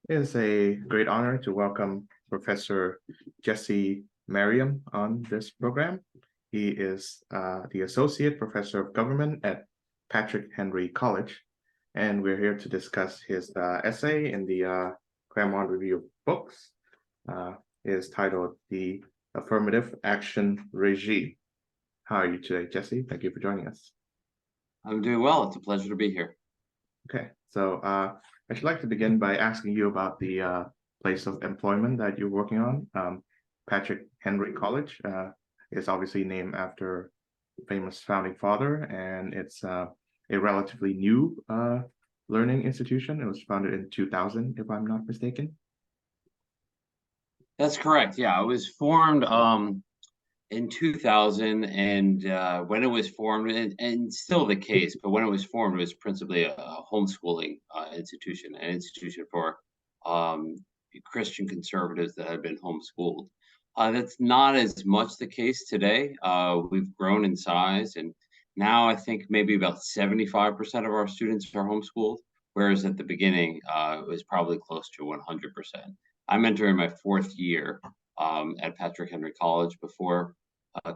It is a great honor to welcome Professor Jesse Merriam on this program. He is the Associate Professor of Government at Patrick Henry College, and we're here to discuss his essay in the Claremont Review of Books. It is titled The Affirmative Action Regime. How are you today, Jesse? Thank you for joining us. I'm doing well. It's a pleasure to be here. Okay, so I should like to begin by asking you about the place of employment that you're working on. Patrick Henry College is obviously named after famous founding father, and it's a relatively new learning institution. It was founded in 2000, if I'm not mistaken. That's correct. Yeah, it was formed in 2000, and when it was formed, and still the case, but when it was formed, it was principally a homeschooling institution, an institution for Christian conservatives that had been homeschooled. That's not as much the case today. We've grown in size, and now I think maybe about 75% of our students are homeschooled, whereas at the beginning, it was probably close to 100%. I'm entering my fourth year at Patrick Henry College. Before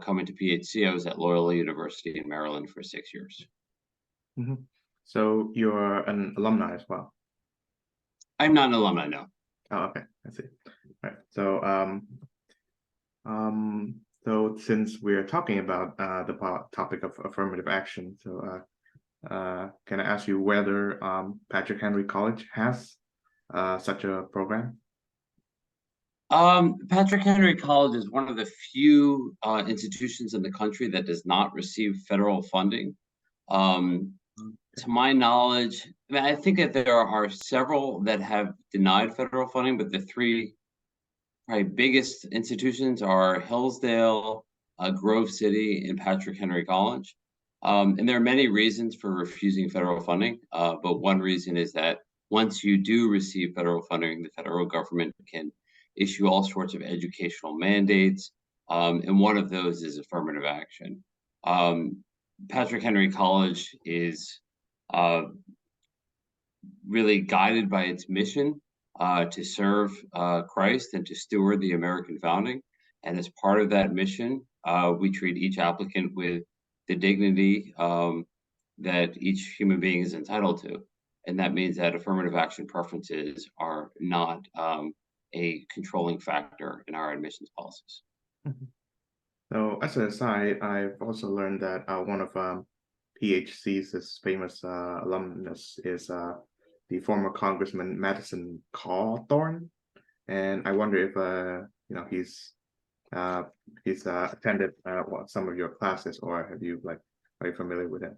coming to PHC, I was at Loyola University in Maryland for 6 years. Mm-hmm. So you're an alumni as well? I'm not an alumni, no. Oh, okay, I see. All right. So since we're talking about the topic of affirmative action, can I ask you whether Patrick Henry College has such a program? Patrick Henry College is one of the few institutions in the country that does not receive federal funding. To my knowledge, I think that there are several that have denied federal funding, but the three probably biggest institutions are Hillsdale, Grove City, and Patrick Henry College. And there are many reasons for refusing federal funding, but one reason is that once you do receive federal funding, the federal government can issue all sorts of educational mandates, and one of those is affirmative action. Patrick Henry College is really guided by its mission to serve Christ and to steward the American founding. And as part of that mission, we treat each applicant with the dignity that each human being is entitled to. And that means that affirmative action preferences are not a controlling factor in our admissions policies. Mm-hmm. So as an aside, I've also learned that one of PHC's famous alumnus is the former Congressman Madison Cawthorn, and I wonder if he's attended some of your classes, or are you familiar with him?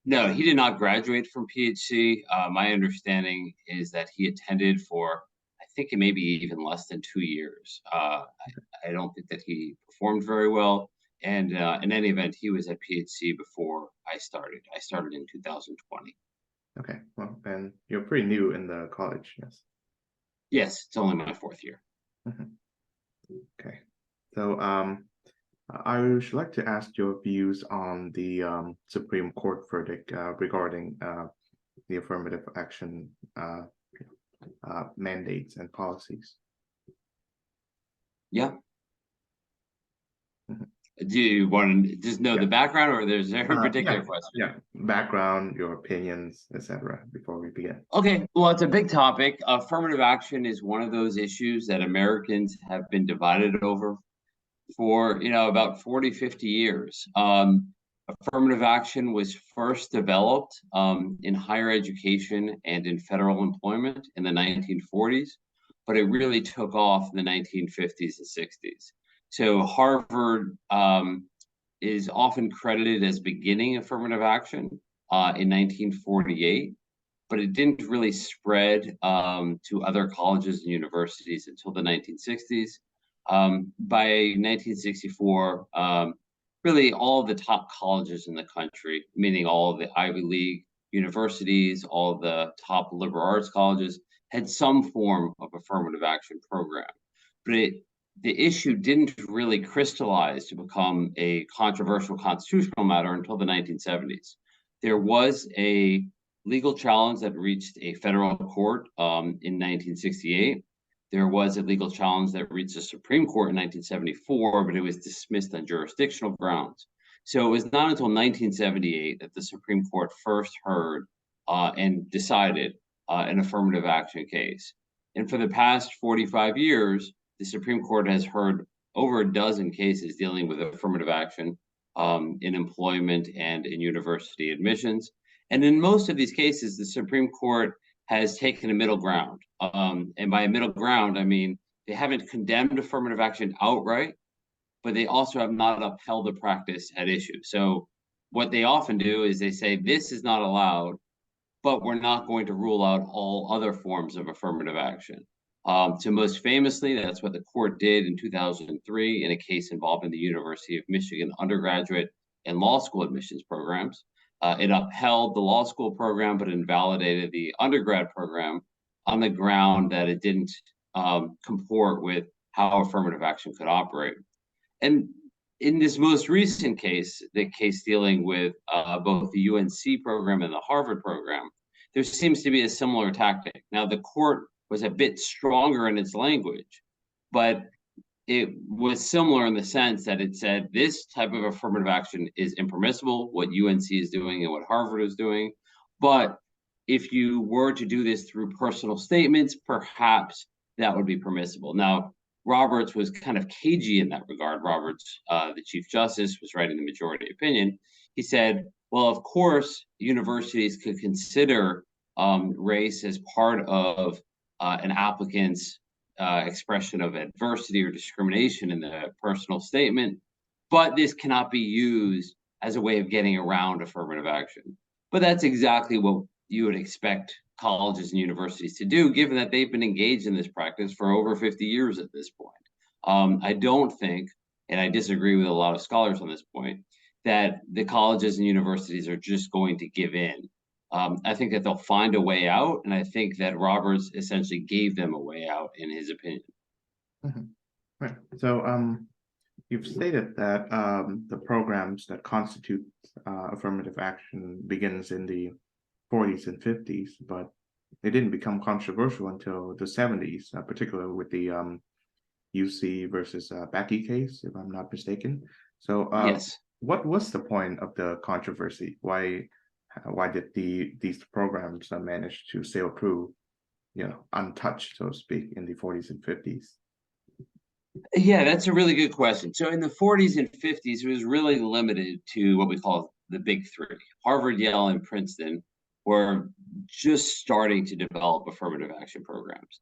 No, he did not graduate from PHC. My understanding is that he attended for, I think it may be even less than 2 years. I don't think that he performed very well. And in any event, he was at PHC before I started. I started in 2020. Okay, well, and you're pretty new in the college, yes? Yes, it's only my fourth year. Mm-hmm. Okay, so I would like to ask your views on the Supreme Court verdict regarding the affirmative action mandates and policies. Yeah. Mm-hmm. Do you want to just know the background, or there's a particular question? Yeah, background, your opinions, etc. before we begin. Okay, well, it's a big topic. Affirmative action is one of those issues that Americans have been divided over for about 40, 50 years. Affirmative action was first developed in higher education and in federal employment in the 1940s, but it really took off in the 1950s and 60s. So Harvard is often credited as beginning affirmative action in 1948, but it didn't really spread to other colleges and universities until the 1960s. By 1964, really all of the top colleges in the country, meaning all of the Ivy League universities, all of the top liberal arts colleges, had some form of affirmative action program. But the issue didn't really crystallize to become a controversial constitutional matter until the 1970s. There was a legal challenge that reached a federal court in 1968. There was a legal challenge that reached the Supreme Court in 1974, but it was dismissed on jurisdictional grounds. So it was not until 1978 that the Supreme Court first heard and decided an affirmative action case. And for the past 45 years, the Supreme Court has heard over a dozen cases dealing with affirmative action in employment and in university admissions. And in most of these cases, the Supreme Court has taken a middle ground. And by a middle ground, I mean, they haven't condemned affirmative action outright, but they also have not upheld the practice at issue. So what they often do is they say, this is not allowed, but we're not going to rule out all other forms of affirmative action. So most famously, that's what the court did in 2003 in a case involving the University of Michigan undergraduate and law school admissions programs. It upheld the law school program, but invalidated the undergrad program on the ground that it didn't comport with how affirmative action could operate. And in this most recent case, the case dealing with both the UNC program and the Harvard program, there seems to be a similar tactic. Now, the court was a bit stronger in its language, but it was similar in the sense that it said this type of affirmative action is impermissible, what UNC is doing and what Harvard is doing. But if you were to do this through personal statements, perhaps that would be permissible. Now, Roberts was kind of cagey in that regard. Roberts, the Chief Justice, was writing the majority opinion. He said, well, of course, universities could consider race as part of an applicant's expression of adversity or discrimination in the personal statement, but this cannot be used as a way of getting around affirmative action. But that's exactly what you would expect colleges and universities to do, given that they've been engaged in this practice for over 50 years at this point. I don't think, and I disagree with a lot of scholars on this point, that the colleges and universities are just going to give in. I think that they'll find a way out, and I think that Roberts essentially gave them a way out, in his opinion. Mm-hmm. Right. So, you've stated that the programs that constitute affirmative action begins in the 40s and 50s, but they didn't become controversial until the 70s, particularly with the UC versus Bakke case, if I'm not mistaken. So, yes. What was the point of the controversy? Why did these programs manage to sail through, untouched, so to speak, in the 40s and 50s? Yeah, that's a really good question. So in the 40s and 50s, it was really limited to what we call the big three. Harvard, Yale, and Princeton were just starting to develop affirmative action programs.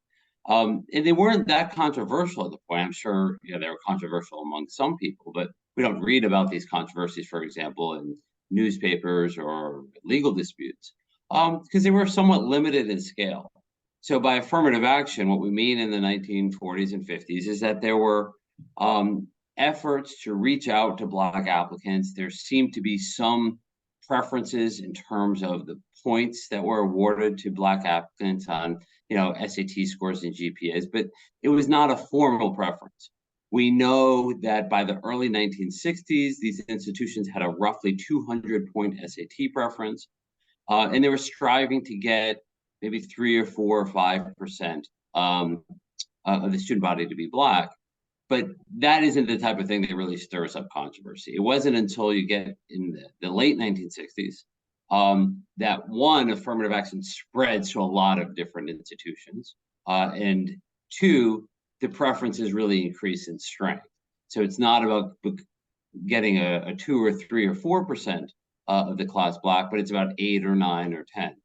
And they weren't that controversial at the point. I'm sure they were controversial among some people, but we don't read about these controversies, for example, in newspapers or legal disputes, because they were somewhat limited in scale. So by affirmative action, what we mean in the 1940s and 50s is that there were efforts to reach out to Black applicants. There seemed to be some preferences in terms of the points that were awarded to Black applicants on, SAT scores and GPAs, but it was not a formal preference. We know that by the early 1960s, these institutions had a roughly 200-point SAT preference, and they were striving to get maybe 3 or 4 or 5% of the student body to be Black. But that isn't the type of thing that really stirs up controversy. It wasn't until you get in the late 1960s that one, affirmative action spreads to a lot of different institutions, and two, the preferences really increase in strength. So it's not about getting a 2 or 3 or 4% of the class Black, but it's about 8 or 9 or 10.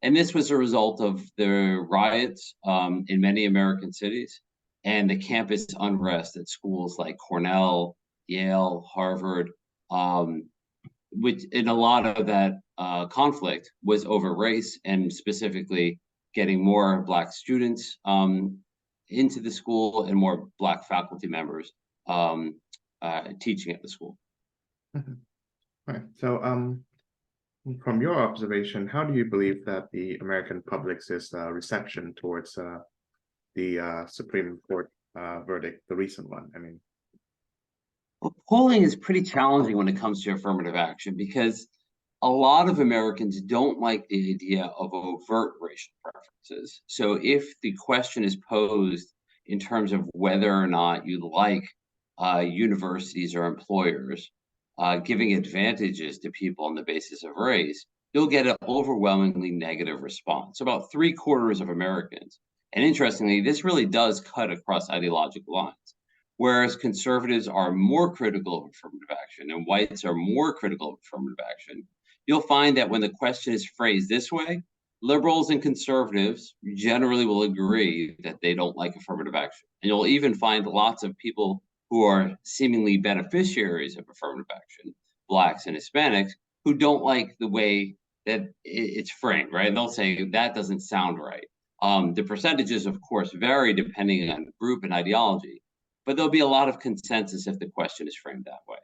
And this was a result of the riots in many American cities and the campus unrest at schools like Cornell, Yale, Harvard, which in a lot of that conflict was over race and specifically getting more Black students into the school and more Black faculty members teaching at the school. Mm-hmm. Right. So, from your observation, how do you believe that the American public's reception towards the Supreme Court verdict, the recent one? I mean, well, polling is pretty challenging when it comes to affirmative action because a lot of Americans don't like the idea of overt racial preferences. So if the question is posed in terms of whether or not you like universities or employers giving advantages to people on the basis of race, you'll get an overwhelmingly negative response. About 3/4 of Americans. And interestingly, this really does cut across ideological lines. Whereas conservatives are more critical of affirmative action and whites are more critical of affirmative action, you'll find that when the question is phrased this way, liberals and conservatives generally will agree that they don't like affirmative action. And you'll even find lots of people who are seemingly beneficiaries of affirmative action, blacks and Hispanics, who don't like the way that it's framed, right? And they'll say that doesn't sound right. The percentages, of course, vary depending on group and ideology, but there'll be a lot of consensus if the question is framed that way.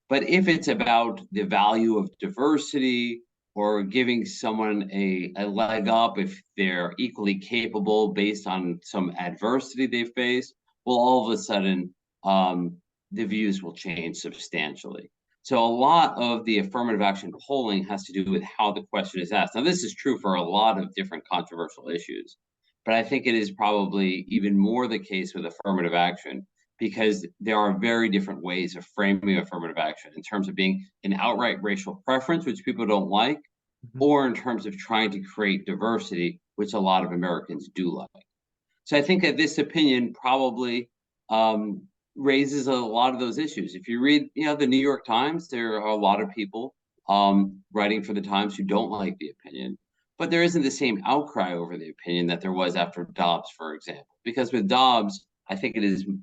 But if it's about the value of diversity or giving someone a leg up if they're equally capable based on some adversity they face, well, all of a sudden, the views will change substantially. So a lot of the affirmative action polling has to do with how the question is asked. Now, this is true for a lot of different controversial issues, but I think it is probably even more the case with affirmative action because there are very different ways of framing affirmative action in terms of being an outright racial preference, which people don't like, or in terms of trying to create diversity, which a lot of Americans do like. So I think that this opinion probably raises a lot of those issues. If you read, the New York Times, there are a lot of people writing for the Times who don't like the opinion, but there isn't the same outcry over the opinion that there was after Dobbs, for example. Because with Dobbs, I think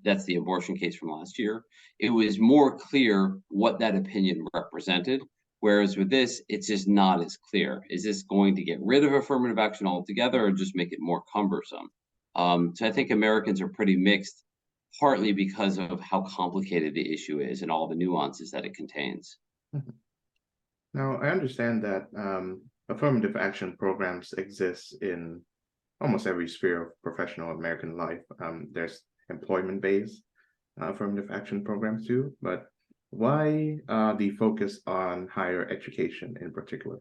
that's the abortion case from last year. It was more clear what that opinion represented. Whereas with this, it's just not as clear. Is this going to get rid of affirmative action altogether or just make it more cumbersome? So I think Americans are pretty mixed, partly because of how complicated the issue is and all the nuances that it contains. Now, I understand that affirmative action programs exist in almost every sphere of professional American life. There's employment-based affirmative action programs too, but why the focus on higher education in particular?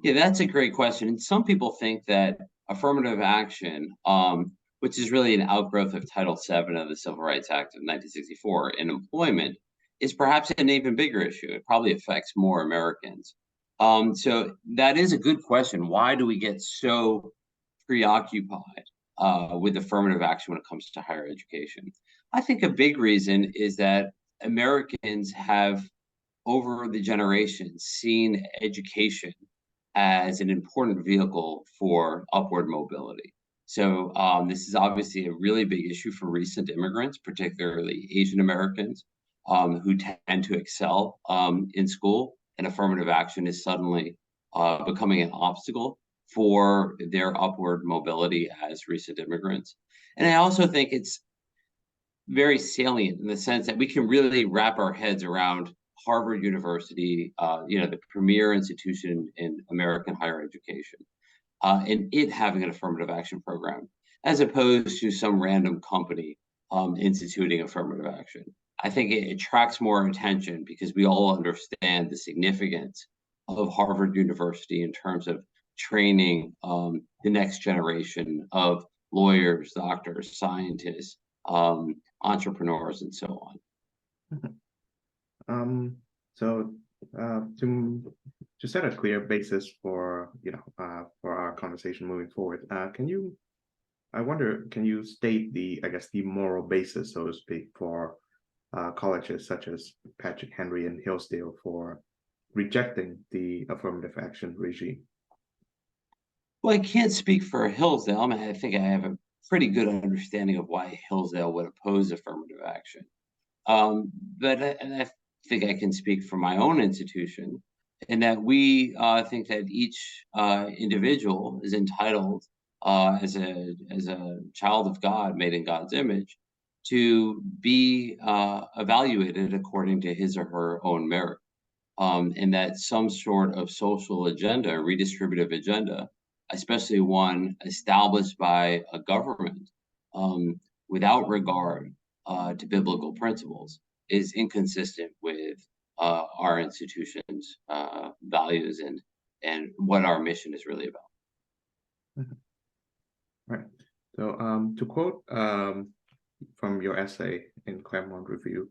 Yeah, that's a great question. And some people think that affirmative action, which is really an outgrowth of Title VII of the Civil Rights Act of 1964 in employment, is perhaps an even bigger issue. It probably affects more Americans. So that is a good question. Why do we get so preoccupied with affirmative action when it comes to higher education? I think a big reason is that Americans have, over the generations, seen education as an important vehicle for upward mobility. So this is obviously a really big issue for recent immigrants, particularly Asian Americans, who tend to excel in school, and affirmative action is suddenly becoming an obstacle for their upward mobility as recent immigrants. And I also think it's very salient in the sense that we can really wrap our heads around Harvard University, the premier institution in American higher education, and it having an affirmative action program, as opposed to some random company instituting affirmative action. I think it attracts more attention because we all understand the significance of Harvard University in terms of training the next generation of lawyers, doctors, scientists, entrepreneurs, and so on. So to set a clear basis for for our conversation moving forward, can you state the moral basis, so to speak, for colleges such as Patrick Henry and Hillsdale for rejecting the affirmative action regime? Well, I can't speak for Hillsdale. I mean, I think I have a pretty good understanding of why Hillsdale would oppose affirmative action. But I think I can speak for my own institution in that we think that each individual is entitled as a child of God, made in God's image, to be evaluated according to his or her own merit. And that some sort of social agenda, redistributive agenda, especially one established by a government without regard to biblical principles, is inconsistent with our institutions' values and what our mission is really about. Mhm. Right. So to quote from your essay in Claremont Review,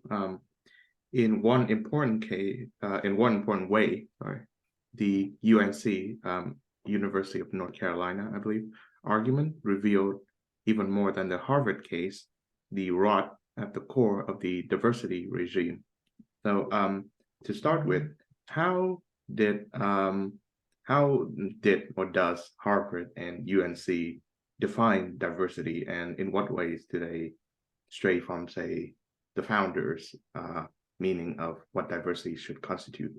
in one important way, sorry, the UNC, University of North Carolina, I believe, argument revealed even more than the Harvard case, the rot at the core of the diversity regime. So to start with, how did um, how did or does Harvard and UNC define diversity, and in what ways do they stray from, say, the founders' meaning of what diversity should constitute?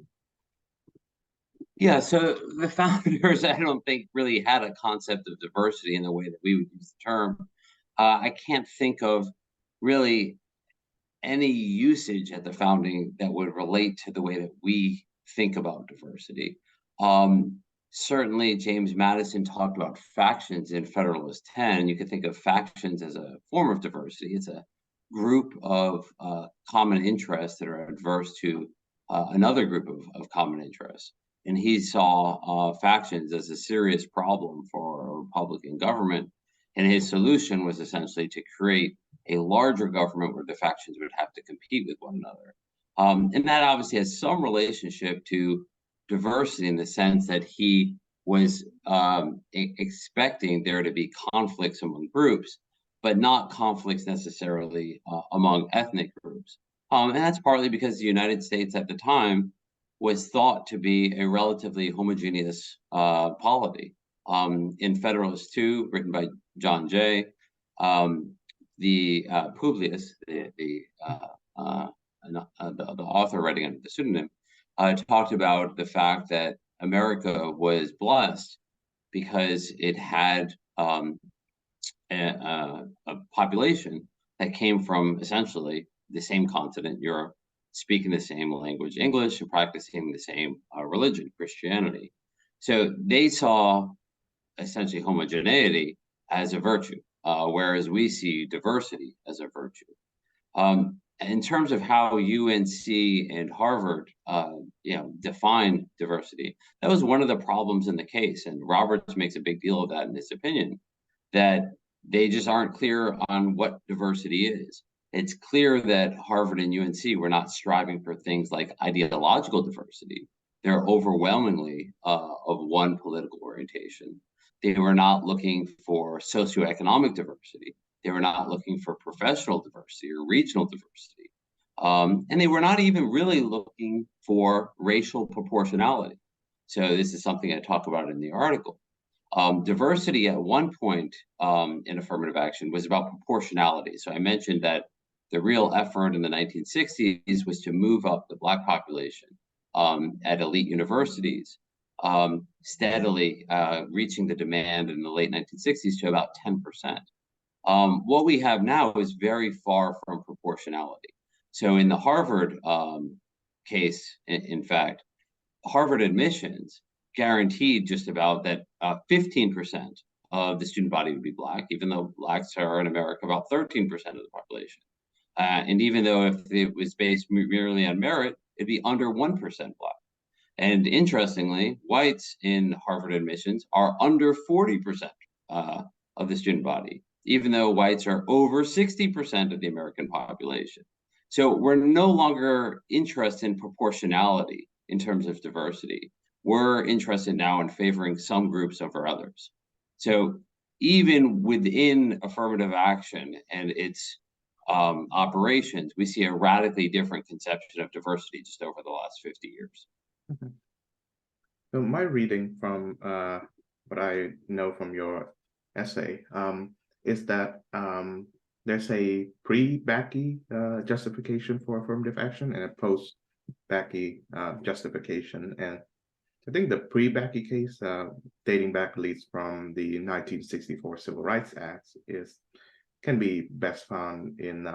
Yeah, so the founders, I don't think really had a concept of diversity in the way that we would use the term. I can't think of really any usage at the founding that would relate to the way that we think about diversity. Certainly, James Madison talked about factions in Federalist 10. You could think of factions as a form of diversity. It's a group of common interests that are adverse to another group of common interests. And he saw factions as a serious problem for a Republican government. And his solution was essentially to create a larger government where the factions would have to compete with one another. And that obviously has some relationship to diversity in the sense that he was expecting there to be conflicts among groups, but not conflicts necessarily among ethnic groups. And that's partly because the United States at the time was thought to be a relatively homogeneous polity. In Federalist 2, written by John Jay, the Publius, the author writing under the pseudonym, talked about the fact that America was blessed because it had a population that came from essentially the same continent, Europe, speaking the same language, English, and practicing the same religion, Christianity. So they saw essentially homogeneity as a virtue, whereas we see diversity as a virtue. In terms of how UNC and Harvard, define diversity, that was one of the problems in the case, and Roberts makes a big deal of that in his opinion, that they just aren't clear on what diversity is. It's clear that Harvard and UNC were not striving for things like ideological diversity. They're overwhelmingly of one political orientation. They were not looking for socioeconomic diversity. They were not looking for professional diversity or regional diversity. And they were not even really looking for racial proportionality. So this is something I talk about in the article. Diversity at one point in affirmative action was about proportionality. So I mentioned that the real effort in the 1960s was to move up the Black population at elite universities, steadily reaching the demand in the late 1960s to about 10%. What we have now is very far from proportionality. So in the Harvard case, in fact, Harvard admissions guaranteed just about that 15% of the student body would be Black, even though Blacks are in America about 13% of the population. And even though if it was based merely on merit, it'd be under 1% Black. And interestingly, whites in Harvard admissions are under 40% of the student body, even though whites are over 60% of the American population. So we're no longer interested in proportionality in terms of diversity. We're interested now in favoring some groups over others. So even within affirmative action and its operations, we see a radically different conception of diversity just over the last 50 years. Mm-hmm. So my reading from what I know from your essay is that there's a pre-Bakke justification for affirmative action and a post-Bakke justification. And I think the pre-Bakke case, dating back at least from the 1964 Civil Rights Act, can be best found in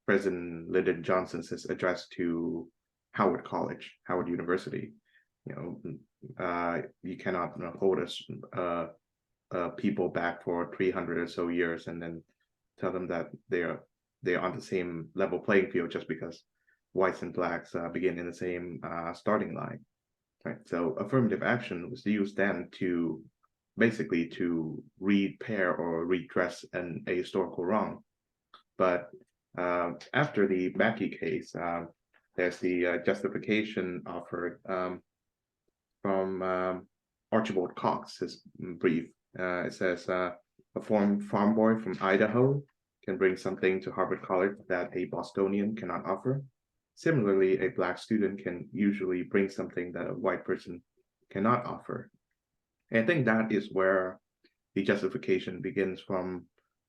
President Lyndon Johnson's address to Howard College, Howard University. You cannot hold people back for 300 or so years and then tell them that they're on the same level playing field just because whites and blacks begin in the same starting line, right? So affirmative action was used then to basically to repair or redress a historical wrong. But after the Mackey case, there's the justification offered from Archibald Cox's brief. It says a farm boy from Idaho can bring something to Harvard College that a Bostonian cannot offer. Similarly, a black student can usually bring something that a white person cannot offer. And I think that is where the justification begins from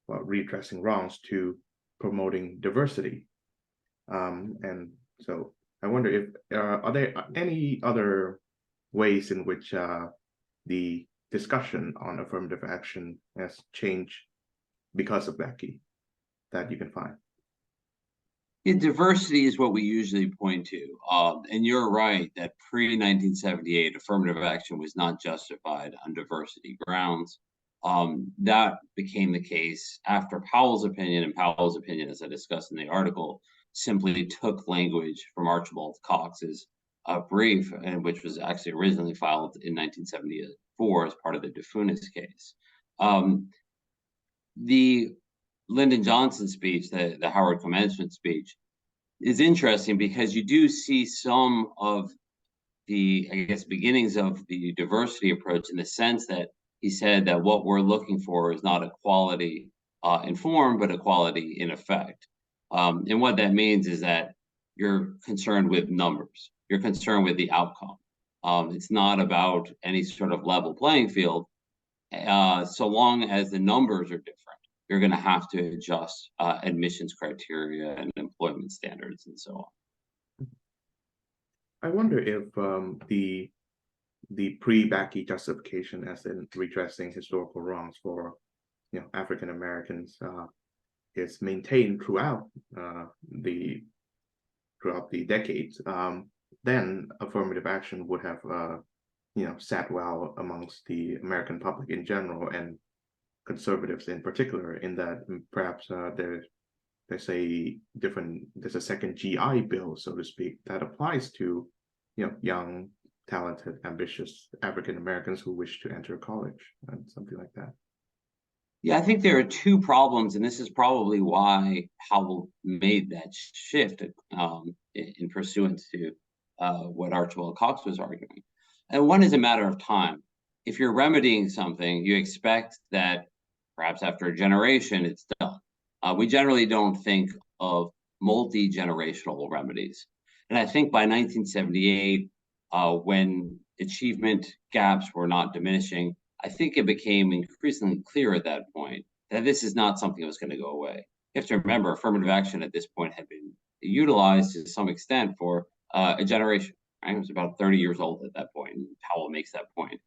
redressing wrongs to promoting diversity. And so I wonder if are there any other ways in which the discussion on affirmative action has changed because of Becky that you can find? Diversity is what we usually point to. And you're right that pre-1978, affirmative action was not justified on diversity grounds. That became the case after Powell's opinion, and Powell's opinion, as I discussed in the article, simply took language from Archibald Cox's brief, and which was actually originally filed in 1974 as part of the DeFunis case. The Lyndon Johnson speech, the Howard commencement speech, is interesting because you do see some of the, I guess, beginnings of the diversity approach in the sense that he said that what we're looking for is not equality in form, but equality in effect. And what that means is that you're concerned with numbers. You're concerned with the outcome. It's not about any sort of level playing field. So long as the numbers are different, you're going to have to adjust admissions criteria and employment standards and so on. I wonder if the pre-Bakke justification as in redressing historical wrongs for African Americans is maintained throughout the decades. Then affirmative action would have sat well amongst the American public in general and conservatives in particular, in that perhaps there's a second GI Bill, so to speak, that applies to young, talented, ambitious African Americans who wish to enter college and something like that. Yeah, I think there are two problems, and this is probably why Powell made that shift in pursuant to what Archibald Cox was arguing. And one is a matter of time. If you're remedying something, you expect that perhaps after a generation, it's done. We generally don't think of multi-generational remedies. And I think by 1978, when achievement gaps were not diminishing, I think it became increasingly clear at that point that this is not something that was going to go away. You have to remember, affirmative action at this point had been utilized to some extent for a generation. Right? It was about 30 years old at that point, and Powell makes that point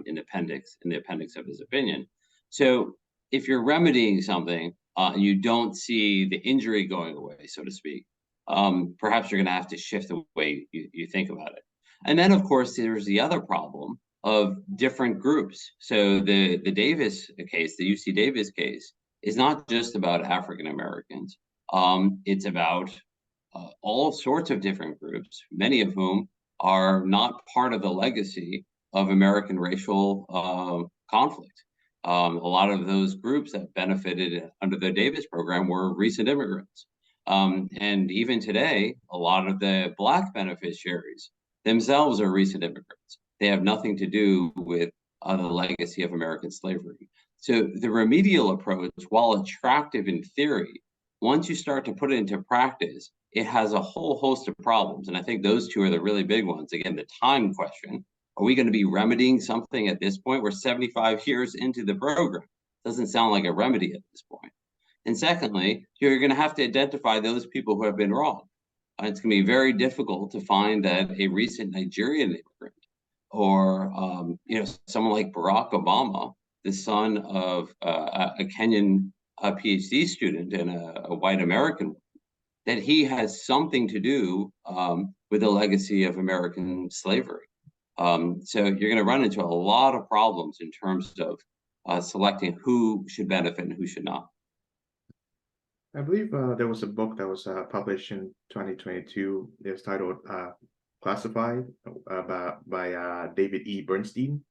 in the appendix of his opinion. So if you're remedying something and you don't see the injury going away, so to speak, perhaps you're going to have to shift the way you think about it. And then, of course, there's the other problem of different groups. So the Davis case, the UC Davis case, is not just about African Americans. It's about all sorts of different groups, many of whom are not part of the legacy of American racial conflict. A lot of those groups that benefited under the Davis program were recent immigrants. And even today, a lot of the Black beneficiaries themselves are recent immigrants. They have nothing to do with the legacy of American slavery. So the remedial approach, while attractive in theory, once you start to put it into practice, it has a whole host of problems. And I think those two are the really big ones. Again, the time question. Are we going to be remedying something at this point? We're 75 years into the program. Doesn't sound like a remedy at this point. And secondly, you're going to have to identify those people who have been wrong. It's going to be very difficult to find that a recent Nigerian immigrant or someone like Barack Obama, the son of a Kenyan PhD student and a white American, that he has something to do with the legacy of American slavery. So you're going to run into a lot of problems in terms of selecting who should benefit and who should not. I believe there was a book that was published in 2022. It was titled "Classified" by David E. Bernstein.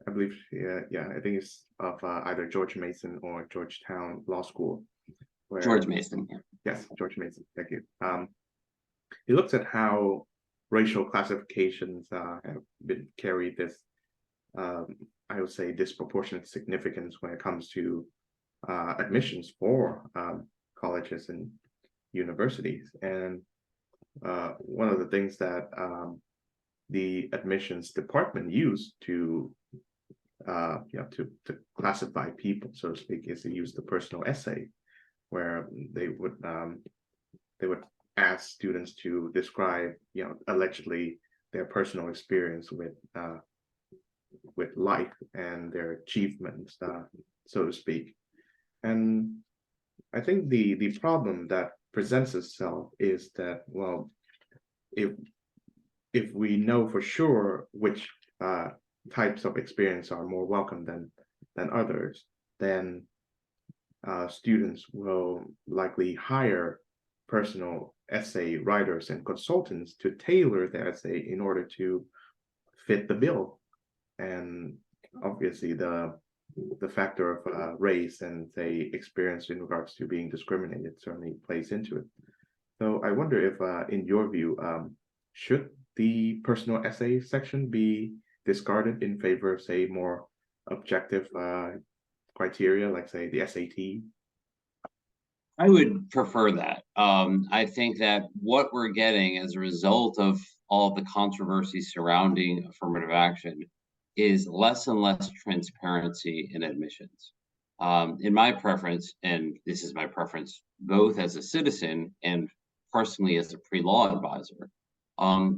I believe, yeah, I think it's of either George Mason or Georgetown Law School. George Where Mason. Yeah. Yes, George Mason. Thank you. He looks at how racial classifications have been carried this, um, I would say, disproportionate significance when it comes to admissions for colleges and universities. And one of the things that the admissions department used to to classify people, so to speak, is to use the personal essay, where they would ask students to describe, allegedly their personal experience with life and their achievements, so to speak. And I think the problem that presents itself is that, well, if if we know for sure which types of experience are more welcome than others, then students will likely hire personal essay writers and consultants to tailor the essay in order to fit the bill. And obviously, the factor of race and say experience in regards to being discriminated certainly plays into it. So I wonder if, in your view, should the personal essay section be discarded in favor of, say, more objective criteria, like, say, the SAT? I would prefer that. I think that what we're getting as a result of all the controversy surrounding affirmative action is less and less transparency in admissions. In my preference, and this is my preference both as a citizen and personally as a pre-law advisor,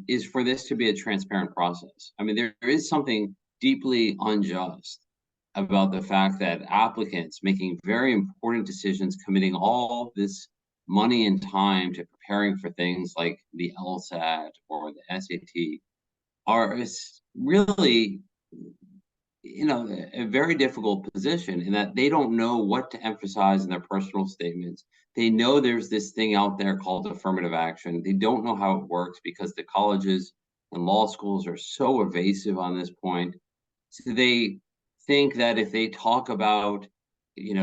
is for this to be a transparent process. I mean, there is something deeply unjust about the fact that applicants making very important decisions, committing all this money and time to preparing for things like the LSAT or the SAT are really, a very difficult position in that they don't know what to emphasize in their personal statements. They know there's this thing out there called affirmative action. They don't know how it works because the colleges and law schools are so evasive on this point. So they think that if they talk about,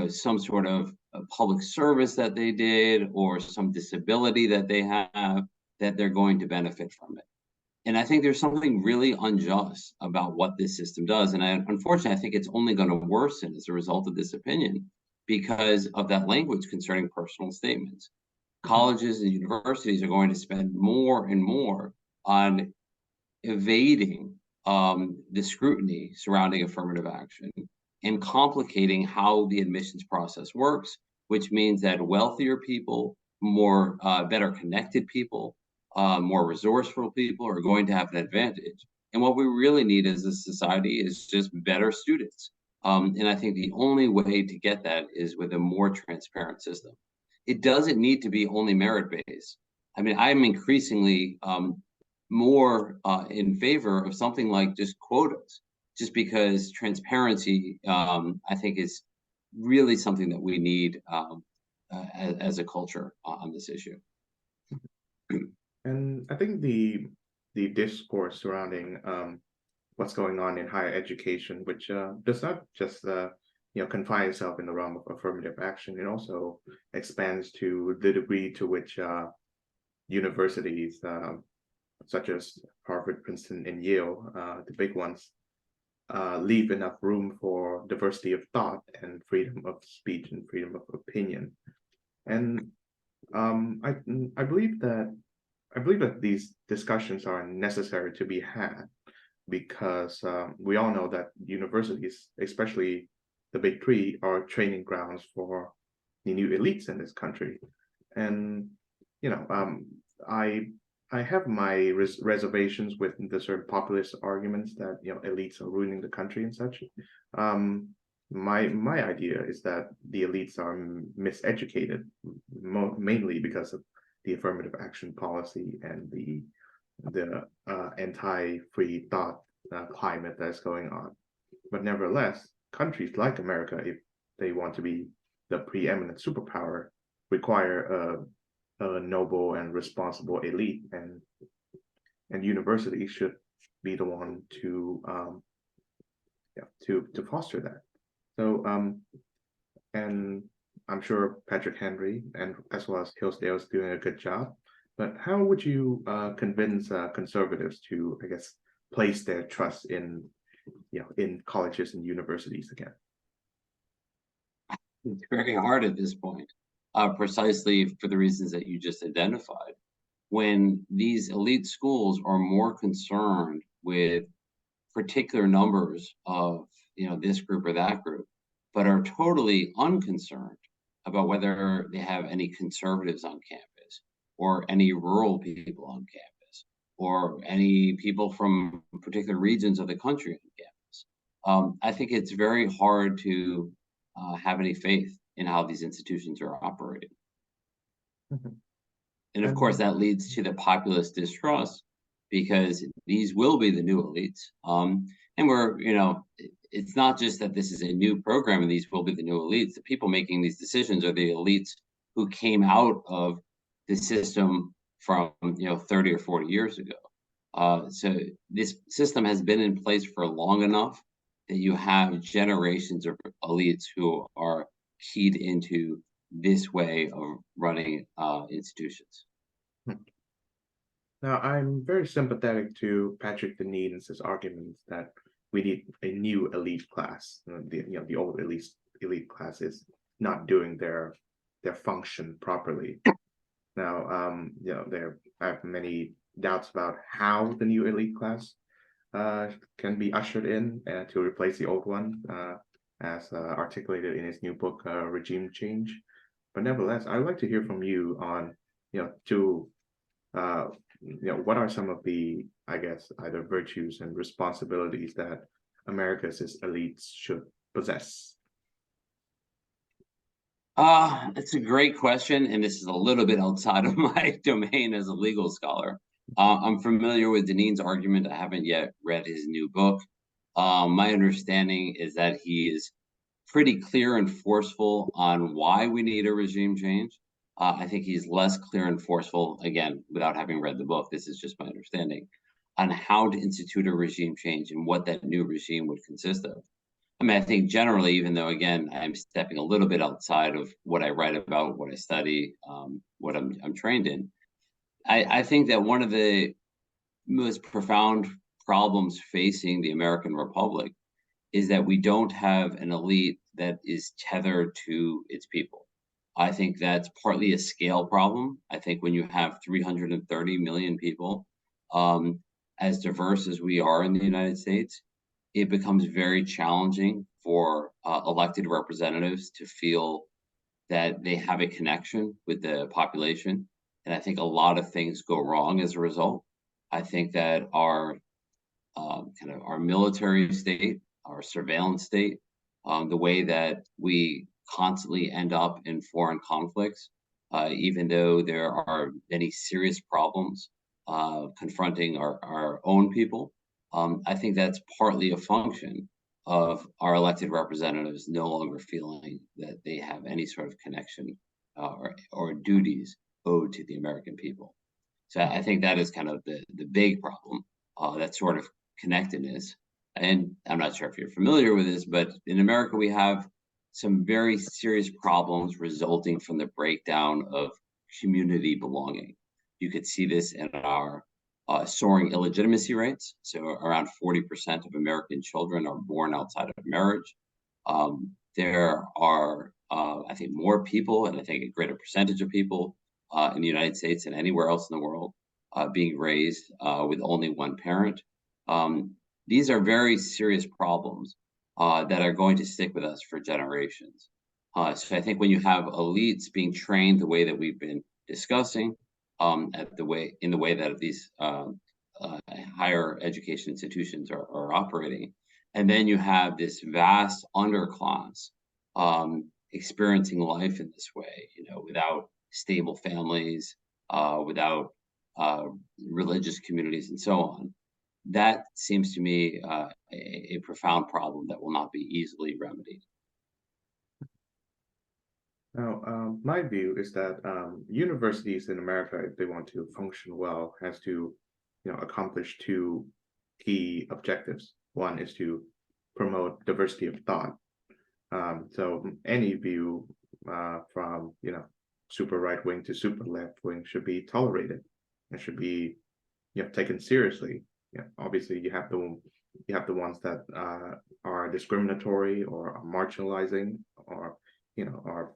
some sort of public service that they did or some disability that they have, that they're going to benefit from it. And I think there's something really unjust about what this system does. And unfortunately, I think it's only going to worsen as a result of this opinion because of that language concerning personal statements. Colleges and universities are going to spend more and more on evading the scrutiny surrounding affirmative action and complicating how the admissions process works, which means that wealthier people, more better connected people, more resourceful people are going to have an advantage. And what we really need as a society is just better students. And I think the only way to get that is with a more transparent system. It doesn't need to be only merit based. I mean, I'm increasingly more in favor of something like just quotas, just because transparency, I think, is really something that we need as a culture on this issue. And I think the discourse surrounding what's going on in higher education, which does not just confine itself in the realm of affirmative action, it also expands to the degree to which universities such as Harvard, Princeton, and Yale, the big ones, leave enough room for diversity of thought and freedom of speech and freedom of opinion. And I believe that these discussions are necessary to be had because we all know that universities, especially the big three, are training grounds for the new elites in this country. And I have my reservations with the sort of populist arguments that elites are ruining the country and such. My idea is that the elites are miseducated, mainly because of the affirmative action policy and the anti-free thought climate that's going on. But nevertheless, countries like America, if they want to be the preeminent superpower, require a noble and responsible elite, and universities should be the one to to foster that. So and I'm sure Patrick Henry and as well as Hillsdale is doing a good job. But how would you convince conservatives to, I guess, place their trust in in colleges and universities again? It's very hard at this point, precisely for the reasons that you just identified. When these elite schools are more concerned with particular numbers of this group or that group, but are totally unconcerned about whether they have any conservatives on campus or any rural people on campus or any people from particular regions of the country on campus. I think it's very hard to have any faith in how these institutions are operating. Mhm. And of course, that leads to the populist distrust because these will be the new elites. And it's not just that this is a new program and these will be the new elites. The people making these decisions are the elites who came out of the system from 30 or 40 years ago. So this system has been in place for long enough that you have generations of elites who are keyed into this way of running institutions. Now, I'm very sympathetic to Patrick Deneen's arguments that we need a new elite class. The old elite class is not doing their function properly. Now, I have many doubts about how the new elite class can be ushered in to replace the old one, as articulated in his new book, Regime Change. But nevertheless, I'd like to hear from you on, what are some of the, I guess, either virtues and responsibilities that America's elites should possess? It's a great question, and this is a little bit outside of my domain as a legal scholar. I'm familiar with Deneen's argument. I haven't yet read his new book. My understanding is that he is pretty clear and forceful on why we need a regime change. I think he's less clear and forceful, again, without having read the book, this is just my understanding, on how to institute a regime change and what that new regime would consist of. I mean, I think generally, even though, again, I'm stepping a little bit outside of what I write about, what I study, what I'm trained in, I think that one of the most profound problems facing the American Republic is that we don't have an elite that is tethered to its people. I think that's partly a scale problem. I think when you have 330 million people, as diverse as we are in the United States, it becomes very challenging for elected representatives to feel that they have a connection with the population. And I think a lot of things go wrong as a result. I think that our our military state, our surveillance state, the way that we constantly end up in foreign conflicts, even though there are many serious problems confronting our own people. I think that's partly a function of our elected representatives no longer feeling that they have any sort of connection or duties owed to the American people. So I think that is kind of the big problem, that sort of connectedness. And I'm not sure if you're familiar with this, but in America, we have some very serious problems resulting from the breakdown of community belonging. You could see this in our soaring illegitimacy rates. So around 40% of American children are born outside of marriage. There are, I think, more people, and I think a greater percentage of people in the United States than anywhere else in the world being raised with only one parent. These are very serious problems that are going to stick with us for generations. So I think when you have elites being trained the way that we've been discussing, in the way that these higher education institutions are operating, and then you have this vast underclass experiencing life in this way, without stable families, without religious communities, and so on. That seems to me a profound problem that will not be easily remedied. Now, My view is that universities in America, if they want to function well, has to, accomplish two key objectives. One is to promote diversity of thought. So any view from, super right wing to super left wing should be tolerated and should be, taken seriously. Obviously you have the ones that are discriminatory or are marginalizing or are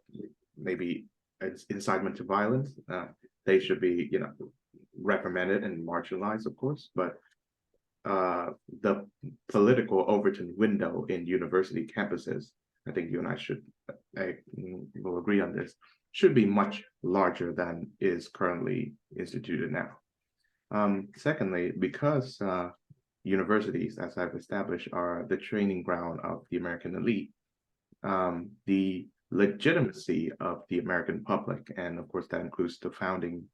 maybe incitement to violence. They should be reprimanded and marginalized, of course. But the political Overton window in university campuses, I think you and I will agree on this, should be much larger than is currently instituted now. Secondly, because universities, as I've established, are the training ground of the American elite, the legitimacy of the American public, and of course that includes the founding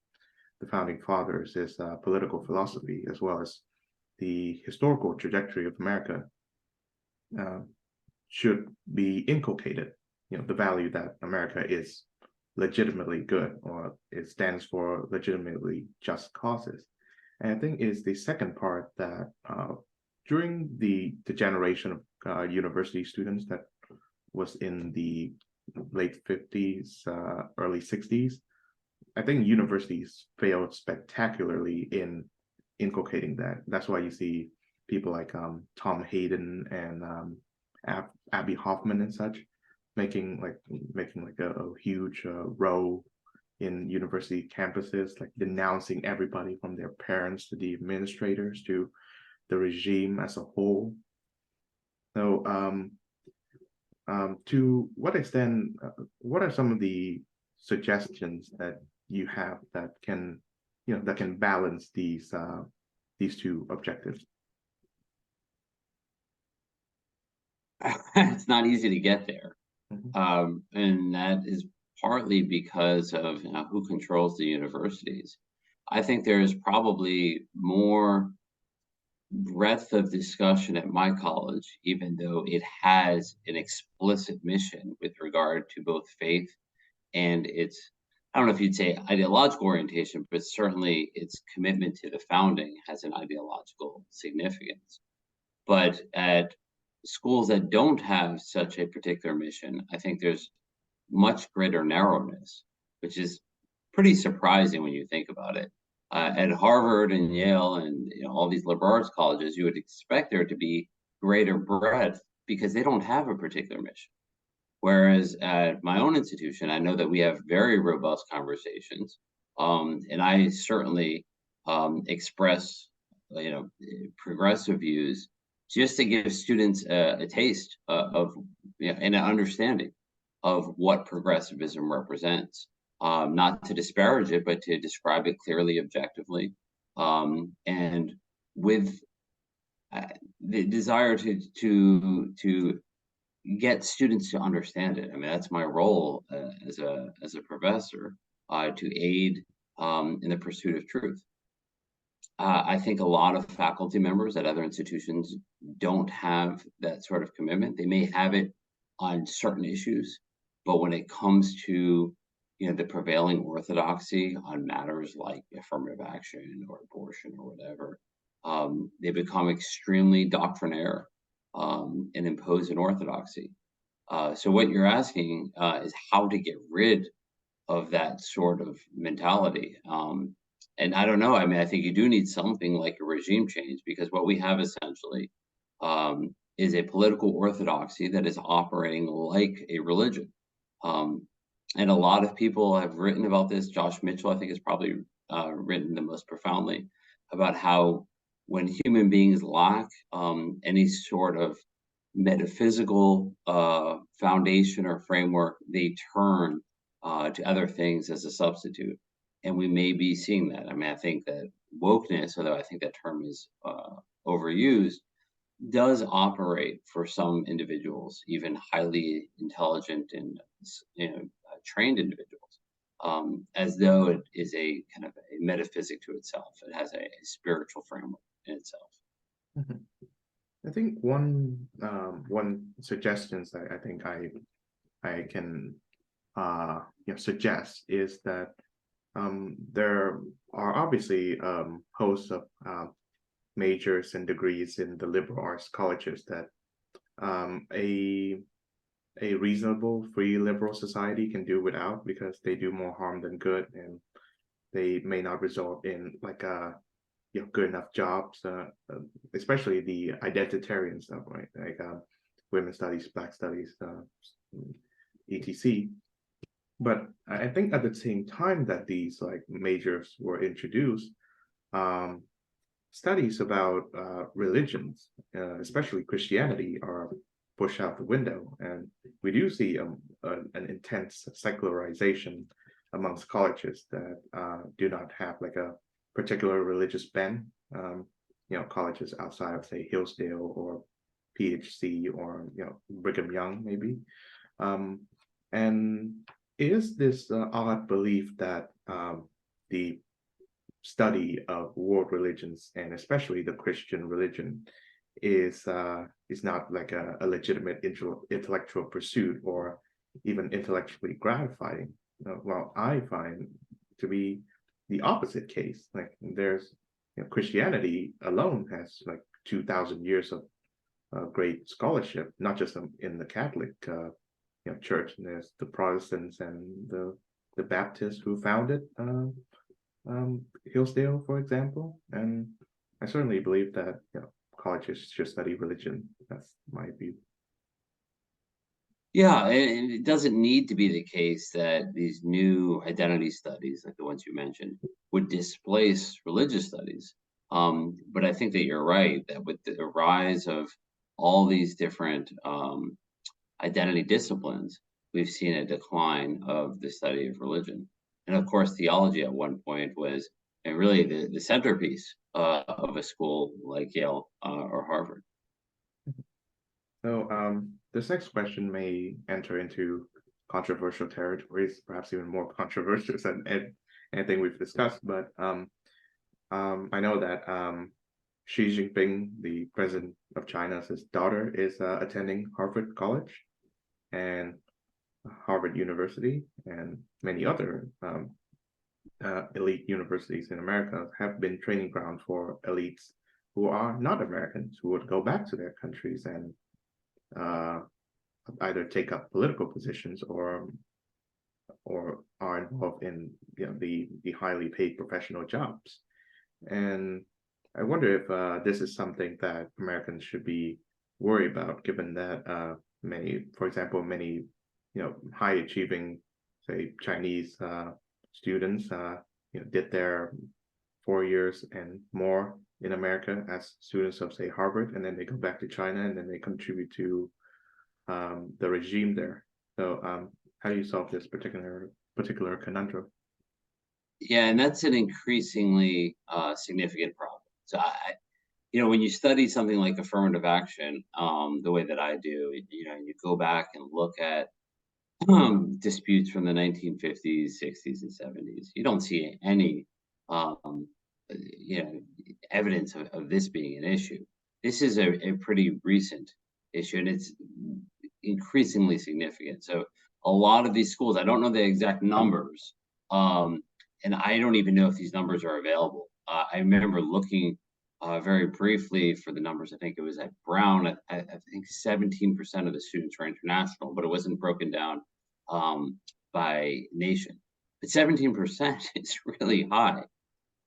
fathers, is political philosophy as well as the historical trajectory of America, should be inculcated. The value that America is legitimately good, or it stands for legitimately just causes. And I think is the second part that during the generation of university students that was in the late 50s, early 60s, I think universities failed spectacularly in inculcating that. That's why you see people like Tom Hayden and Abby Hoffman and such making a huge row in university campuses, like denouncing everybody from their parents to the administrators to the regime as a whole. So to what extent, what are some of the suggestions that you have that can balance these two objectives? It's not easy to get there. Mhm. And that is partly because of who controls the universities. I think there is probably more breadth of discussion at my college, even though it has an explicit mission with regard to both faith and its, I don't know if you'd say ideological orientation, but certainly its commitment to the founding has an ideological significance. But at schools that don't have such a particular mission, I think there's much greater narrowness, which is pretty surprising when you think about it. At Harvard and Yale and all these liberal arts colleges, you would expect there to be greater breadth because they don't have a particular mission. Whereas at my own institution, I know that we have very robust conversations, and I certainly express, progressive views just to give students a taste of and an understanding of what progressivism represents. Not to disparage it, but to describe it clearly, objectively, and with the desire to get students to understand it. I mean, that's my role as a professor, to aid in the pursuit of truth. I think a lot of faculty members at other institutions don't have that sort of commitment. They may have it on certain issues, but when it comes to the prevailing orthodoxy on matters like affirmative action or abortion or whatever, they become extremely doctrinaire and impose an orthodoxy. So what you're asking is how to get rid of that sort of mentality. And I don't know. I mean, I think you do need something like a regime change, because what we have essentially is a political orthodoxy that is operating like a religion. And a lot of people have written about this. Josh Mitchell, I think, has probably written the most profoundly about how when human beings lack any sort of metaphysical foundation or framework, they turn to other things as a substitute. And we may be seeing that. I mean, I think that wokeness, although I think that term is overused, does operate for some individuals, even highly intelligent and trained individuals, as though it is a kind of a metaphysic to itself. It has a spiritual framework in itself. Mhm. I think one suggestions that I think I can suggests is that there are obviously hosts of majors and degrees in the liberal arts colleges that a reasonable free liberal society can do without, because they do more harm than good, and they may not result in like good enough jobs, especially the identitarian stuff, right? Like women's studies, black studies, etc. But I think at the same time that these like majors were introduced, um, studies about religions, especially Christianity, are pushed out the window, and we do see an intense secularization amongst colleges that do not have like a particular religious bent. Colleges outside of say Hillsdale or PHC or Brigham Young maybe, and is this odd belief that the study of world religions and especially the Christian religion is not like a legitimate intellectual pursuit or even intellectually gratifying. Well, I find to be the opposite case. Like there's Christianity alone has like 2,000 years of great scholarship, not just in the Catholic church. And there's the Protestants and the Baptists who founded Hillsdale, for example. And I certainly believe that colleges should study religion. That's my view. Yeah, and it doesn't need to be the case that these new identity studies, like the ones you mentioned, would displace religious studies. But I think that you're right that with the rise of all these different identity disciplines, we've seen a decline of the study of religion. And of course, theology at one point was really the centerpiece of a school like Yale or Harvard. So this next question may enter into controversial territories, perhaps even more controversial than anything we've discussed. But I know that Xi Jinping, the president of China's daughter, is attending Harvard College and Harvard University, and many other elite universities in America have been training ground for elites who are not Americans, who would go back to their countries and either take up political positions or are involved in the highly paid professional jobs. And I wonder if this is something that Americans should be worried about, given that for example, many high achieving, say, Chinese students did their 4 years and more in America as students of say Harvard, and then they go back to China and then they contribute to the regime there. So how do you solve this particular conundrum? Yeah, and that's an increasingly significant problem. So when you study something like affirmative action, the way that I do, you go back and look at disputes from the 1950s, 60s, and 70s. You don't see any, evidence of this being an issue. This is a pretty recent issue, and it's increasingly significant. So a lot of these schools, I don't know the exact numbers, and I don't even know if these numbers are available. I remember looking very briefly for the numbers. I think it was at Brown. I think 17% of the students were international, but it wasn't broken down by nation. But 17% is really high.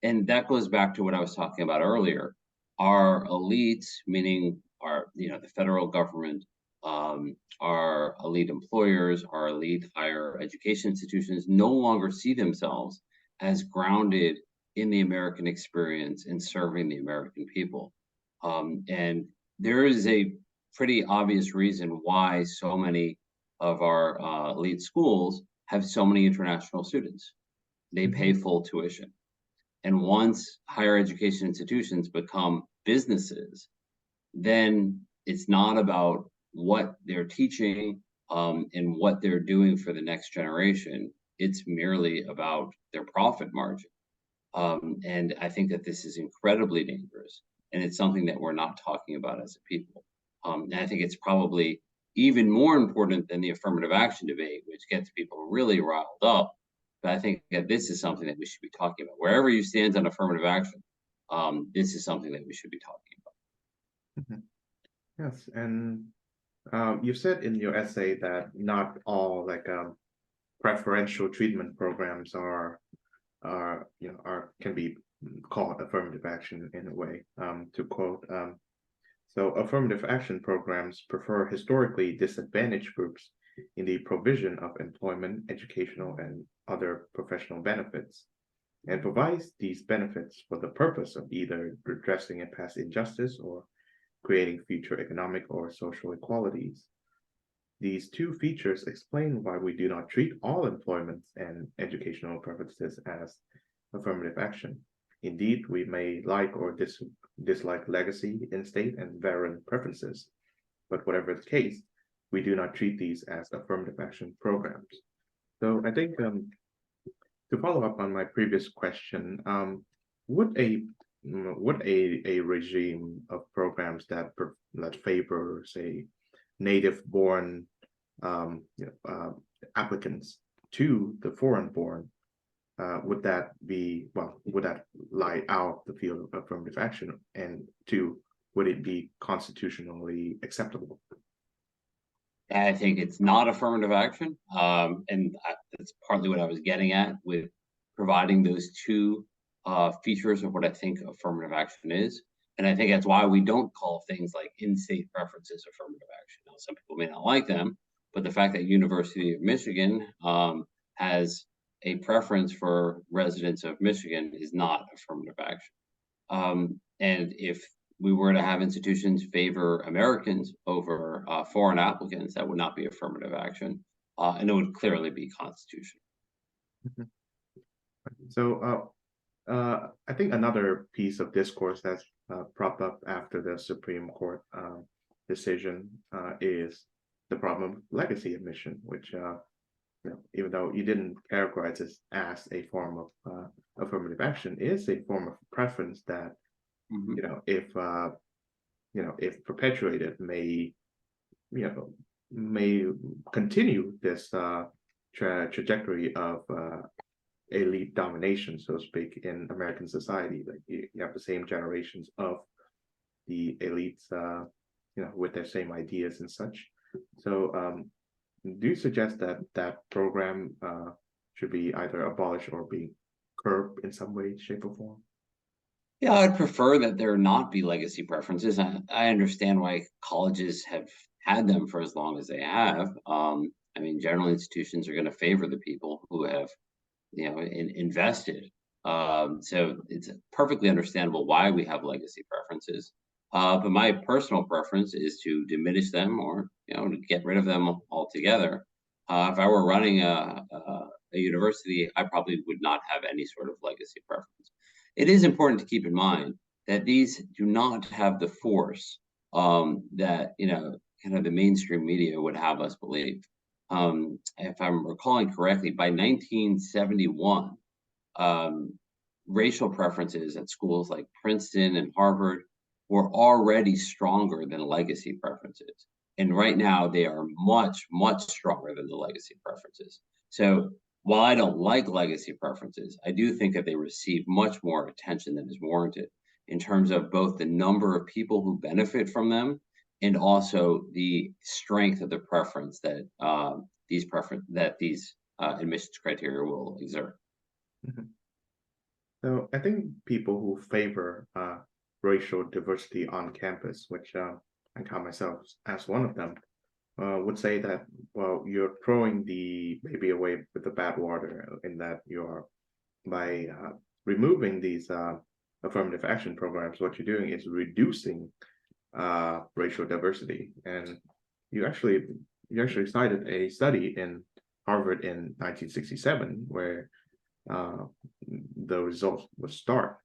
And that goes back to what I was talking about earlier. Our elites, meaning the federal government, our elite employers, our elite higher education institutions, no longer see themselves as grounded in the American experience and serving the American people. And there is a pretty obvious reason why so many of our elite schools have so many international students. They pay full tuition. And once higher education institutions become businesses, then it's not about what they're teaching and what they're doing for the next generation. It's merely about their profit margin. And I think that this is incredibly dangerous. And it's something that we're not talking about as a people. And I think it's probably even more important than the affirmative action debate, which gets people really riled up. But I think that this is something that we should be talking about. Wherever you stand on affirmative action, this is something that we should be talking about. Yes, and you said in your essay that not all preferential treatment programs can be called affirmative action in a way. To quote, so affirmative action programs prefer historically disadvantaged groups in the provision of employment, educational, and other professional benefits, and provides these benefits for the purpose of either redressing a past injustice or creating future economic or social equalities. These two features explain why we do not treat all employment and educational preferences as affirmative action. Indeed, we may like or dislike legacy, in-state, and veteran preferences, but whatever the case, we do not treat these as affirmative action programs. So I think to follow up on my previous question, would a regime of programs that favor, say, native-born applicants to the foreign-born, would that lie out the field of affirmative action? And two, would it be constitutionally acceptable? I think it's not affirmative action, and that's partly what I was getting at with providing those two features of what I think affirmative action is. And I think that's why we don't call things like in-state preferences affirmative action. Now, some people may not like them, but the fact that University of Michigan has a preference for residents of Michigan is not affirmative action. And if we were to have institutions favor Americans over foreign applicants, that would not be affirmative action, and it would clearly be constitutional. So I think another piece of discourse that's propped up after the Supreme Court decision is the problem of legacy admission, which even though you didn't characterize it as a form of affirmative action, is a form of preference that if perpetuated may continue this trajectory of elite domination, so to speak, in American society. Like you have the same generations of the elites, with their same ideas and such. So, do you suggest that that program should be either abolished or be curbed in some way, shape, or form? Yeah, I'd prefer that there not be legacy preferences. I understand why colleges have had them for as long as they have. I mean, general institutions are going to favor the people who have, invested. So it's perfectly understandable why we have legacy preferences. But my personal preference is to diminish them or, to get rid of them altogether. If I were running a university, I probably would not have any sort of legacy preference. It is important to keep in mind that these do not have the force that, kind of the mainstream media would have us believe. If I'm recalling correctly, by 1971, racial preferences at schools like Princeton and Harvard were already stronger than legacy preferences. And right now they are much, much stronger than the legacy preferences. So while I don't like legacy preferences, I do think that they receive much more attention than is warranted in terms of both the number of people who benefit from them and also the strength of the preference that these admissions criteria will exert. Mm-hmm. So I think people who favor racial diversity on campus, which I count myself as one of them, would say that, well, you're throwing the baby away with the bathwater in that you're, by removing these affirmative action programs, what you're doing is reducing racial diversity. And you actually cited a study in Harvard in 1967 where the results was stark.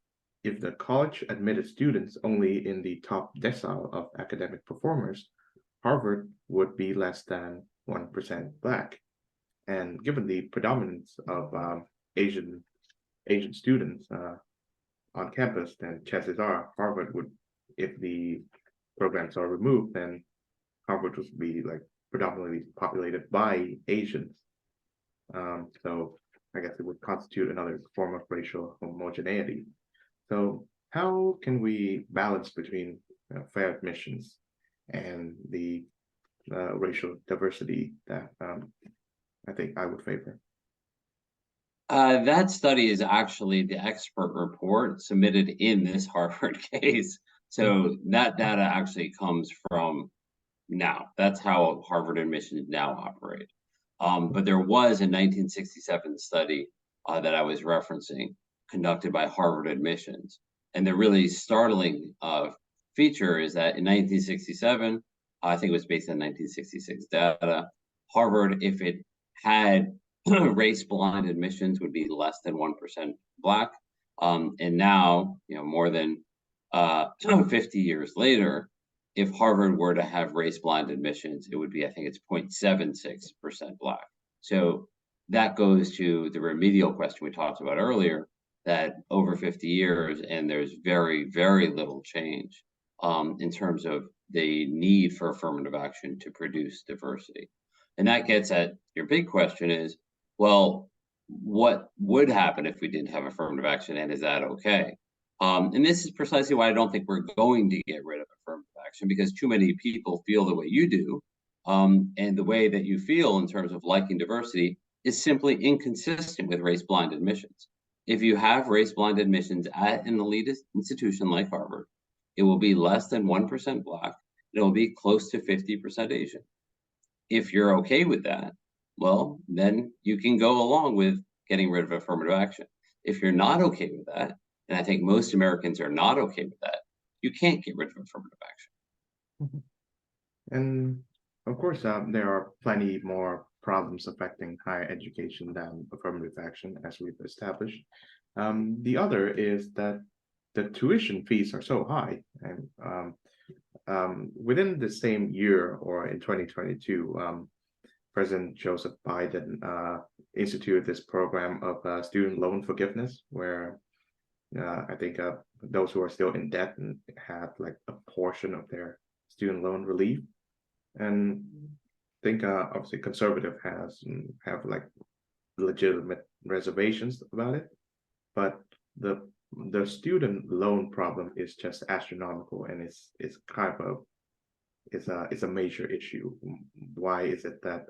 If the college admitted students only in the top decile of academic performers, Harvard would be less than 1% Black. And given the predominance of Asian students on campus, then chances are Harvard would, if the programs are removed, then Harvard would be like predominantly populated by Asians. So I guess it would constitute another form of racial homogeneity. So how can we balance between fair admissions and the racial diversity that I think I would favor? That study is actually the expert report submitted in this Harvard case. So that data actually comes from now. That's how Harvard admissions now operate. But there was a 1967 study that I was referencing conducted by Harvard admissions. And the really startling feature is that in 1967, I think it was based on 1966 data, Harvard, if it had race blind admissions, would be less than 1% Black. And now, more than 50 years later, if Harvard were to have race blind admissions, it would be, I think it's 0.76% Black. So that goes to the remedial question we talked about earlier, that over 50 years, and there's very, very little change in terms of the need for affirmative action to produce diversity. And that gets at your big question is, well, what would happen if we didn't have affirmative action, and is that okay? And this is precisely why I don't think we're going to get rid of affirmative action, because too many people feel the way you do. And the way that you feel in terms of liking diversity is simply inconsistent with race-blind admissions. If you have race-blind admissions at an elitist institution like Harvard, it will be less than 1% Black, and it will be close to 50% Asian. If you're okay with that, well, then you can go along with getting rid of affirmative action. If you're not okay with that, and I think most Americans are not okay with that, you can't get rid of affirmative action. And of course, there are plenty more problems affecting higher education than affirmative action, as we've established. The other is that the tuition fees are so high, and within the same year, or in 2022, President Joseph Biden instituted this program of student loan forgiveness, where I think those who are still in debt and have like a portion of their student loan relief. And I think obviously conservative have like legitimate reservations about it, but the student loan problem is just astronomical, and it's kind of it's a major issue. Why is it that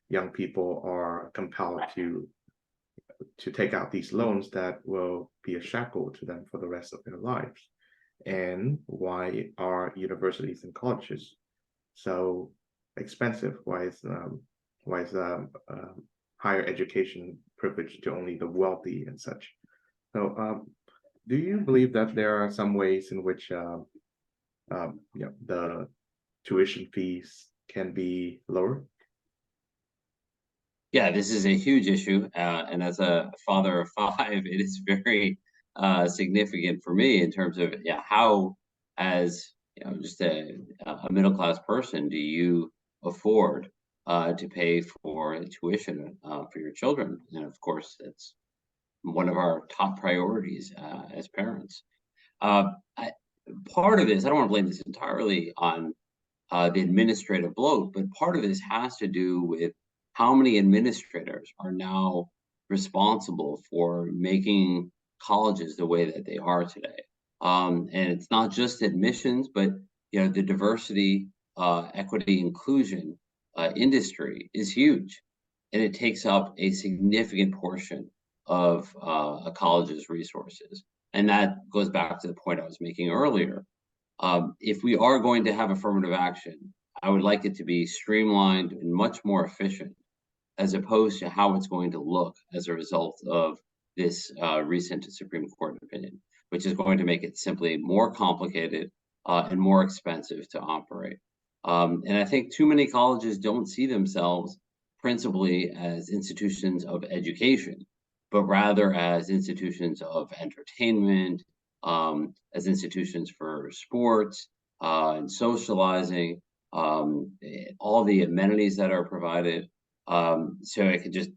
young people are compelled to take out these loans that will be a shackle to them for the rest of their lives? And why are universities and colleges so expensive? Why is higher education privileged to only the wealthy and such? So do you believe that there are some ways in which the tuition fees can be lowered? Yeah, this is a huge issue, and as a father of five, it is very significant for me in terms of how, as just a middle class person, do you afford to pay for tuition for your children? And of course, that's one of our top priorities as parents. Part of this, I don't want to blame this entirely on the administrative bloat, but part of this has to do with how many administrators are now responsible for making colleges the way that they are today. And it's not just admissions, but the diversity, equity, inclusion industry is huge, and it takes up a significant portion of a college's resources. And that goes back to the point I was making earlier. If we are going to have affirmative action, I would like it to be streamlined and much more efficient, as opposed to how it's going to look as a result of this recent Supreme Court opinion, which is going to make it simply more complicated and more expensive to operate. And I think too many colleges don't see themselves principally as institutions of education, but rather as institutions of entertainment, as institutions for sports and socializing, all the amenities that are provided. So I could just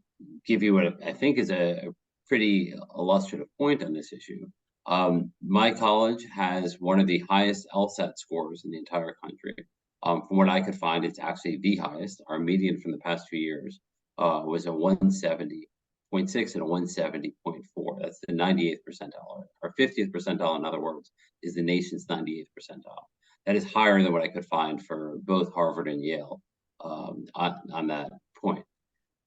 give you what I think is a pretty illustrative point on this issue. My college has one of the highest LSAT scores in the entire country. From what I could find, it's actually the highest. Our median from the past few years was a 170.6 and a 170.4. That's the 98th percentile. Our 50th percentile, in other words, is the nation's 98th percentile. That is higher than what I could find for both Harvard and Yale on that point.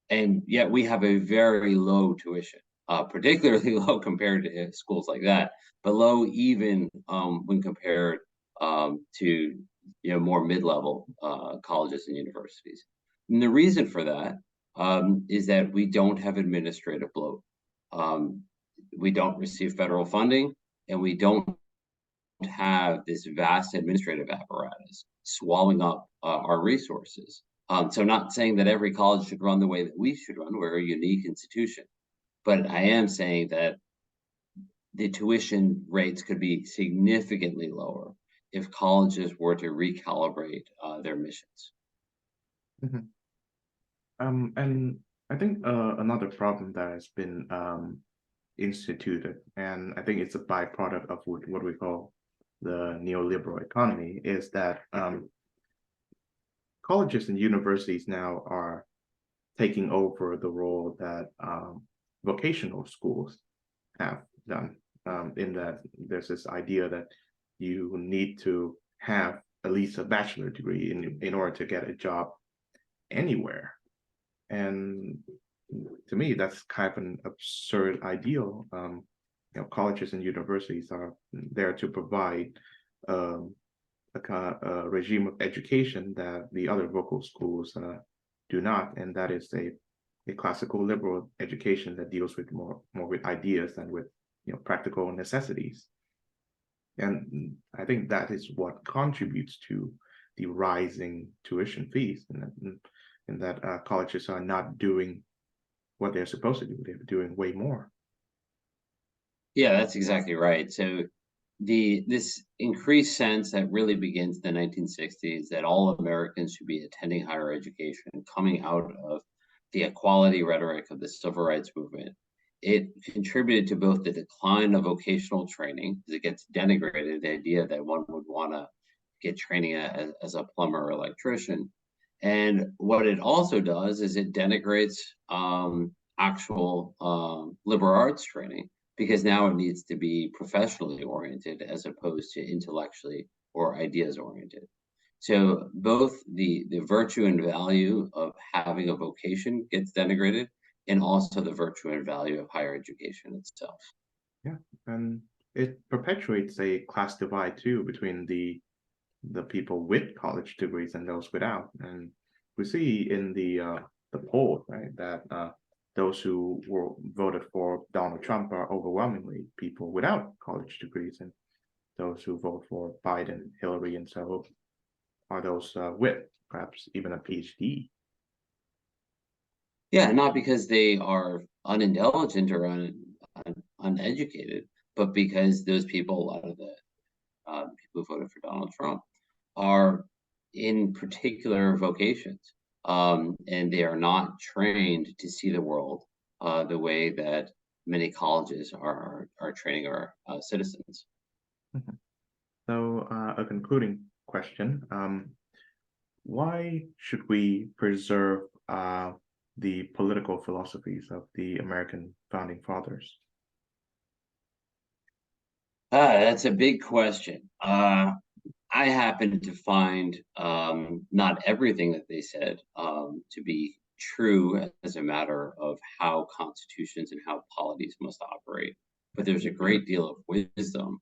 And yet we have a very low tuition, particularly low compared to schools like that, but low even when compared to more mid-level colleges and universities. And the reason for that is that we don't have administrative bloat. We don't receive federal funding, and we don't have this vast administrative apparatus swallowing up our resources. So not saying that every college should run the way that we should run. We're a unique institution. But I am saying that the tuition rates could be significantly lower if colleges were to recalibrate their missions. Mhm. And I think another problem that has been instituted, and I think it's a byproduct of what we call the neoliberal economy, is that colleges and universities now are taking over the role that vocational schools have done, in that there's this idea that you need to have at least a bachelor degree in order to get a job anywhere. And to me, that's kind of an absurd ideal. Colleges and universities are there to provide a regime of education that the other vocal schools do not, and that is a classical liberal education that deals with more with ideas than with practical necessities. And I think that is what contributes to the rising tuition fees, and that colleges are not doing what they're supposed to do. They're doing way more. Yeah, that's exactly right. So this increased sense that really begins in the 1960s that all Americans should be attending higher education, coming out of the equality rhetoric of the civil rights movement, it contributed to both the decline of vocational training, because it gets denigrated, the idea that one would want to get training as a plumber or electrician. And what it also does is it denigrates actual liberal arts training, because now it needs to be professionally oriented as opposed to intellectually or ideas oriented. So both the virtue and value of having a vocation gets denigrated, and also the virtue and value of higher education itself. Yeah, and it perpetuates a class divide too between the people with college degrees and those without. And we see in the poll, right, that those who voted for Donald Trump are overwhelmingly people without college degrees, and those who vote for Biden, Hillary, and so are those with perhaps even a PhD. Yeah, not because they are unintelligent or uneducated, but because those people, a lot of the people who voted for Donald Trump, are in particular vocations, and they are not trained to see the world the way that many colleges are training our citizens. Mhm. So a concluding question, why should we preserve the political philosophies of the American founding fathers? That's a big question. I happen to find not everything that they said to be true as a matter of how constitutions and how polities must operate. But there's a great deal of wisdom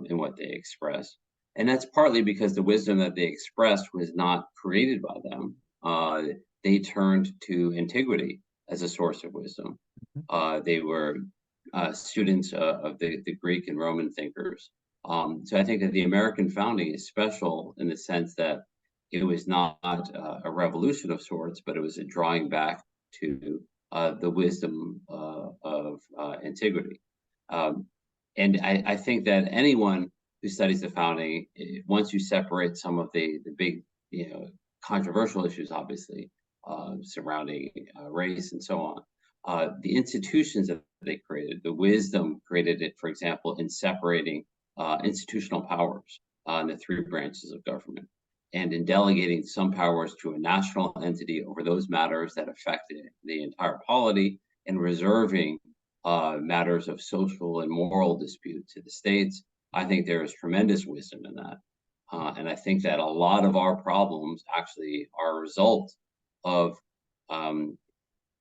in what they express. And that's partly because the wisdom that they expressed was not created by them. They turned to antiquity as a source of wisdom. They were students of the Greek and Roman thinkers. So I think that the American founding is special in the sense that it was not a revolution of sorts, but it was a drawing back to the wisdom of antiquity. And I think that anyone who studies the founding, once you separate some of the big, controversial issues, obviously, surrounding race and so on, the institutions that they created, the wisdom created it, for example, in separating institutional powers in the three branches of government. and in delegating some powers to a national entity over those matters that affect the entire polity, and reserving matters of social and moral dispute to the states. I think there is tremendous wisdom in that. And I think that a lot of our problems actually are a result of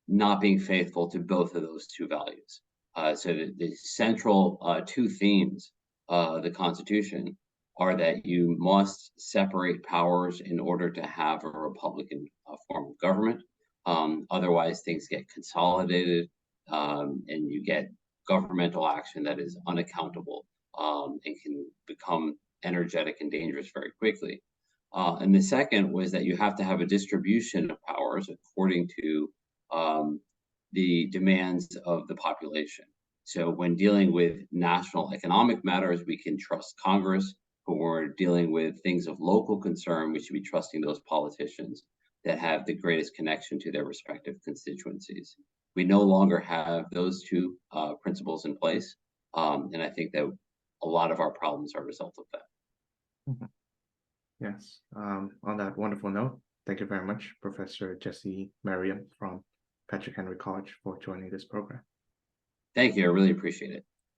not being faithful to both of those two values. So the central two themes of the Constitution are that you must separate powers in order to have a Republican form of government. Otherwise, things get consolidated, and you get governmental action that is unaccountable, and can become energetic and dangerous very quickly. And the second was that you have to have a distribution of powers according to the demands of the population. So when dealing with national economic matters, we can trust Congress. But when we're dealing with things of local concern, we should be trusting those politicians that have the greatest connection to their respective constituencies. We no longer have those two principles in place. And I think that a lot of our problems are a result of that. Mhm. Yes. On that wonderful note, thank you very much, Professor Jesse Merriam from Patrick Henry College, for joining this program. Thank you. I really appreciate it.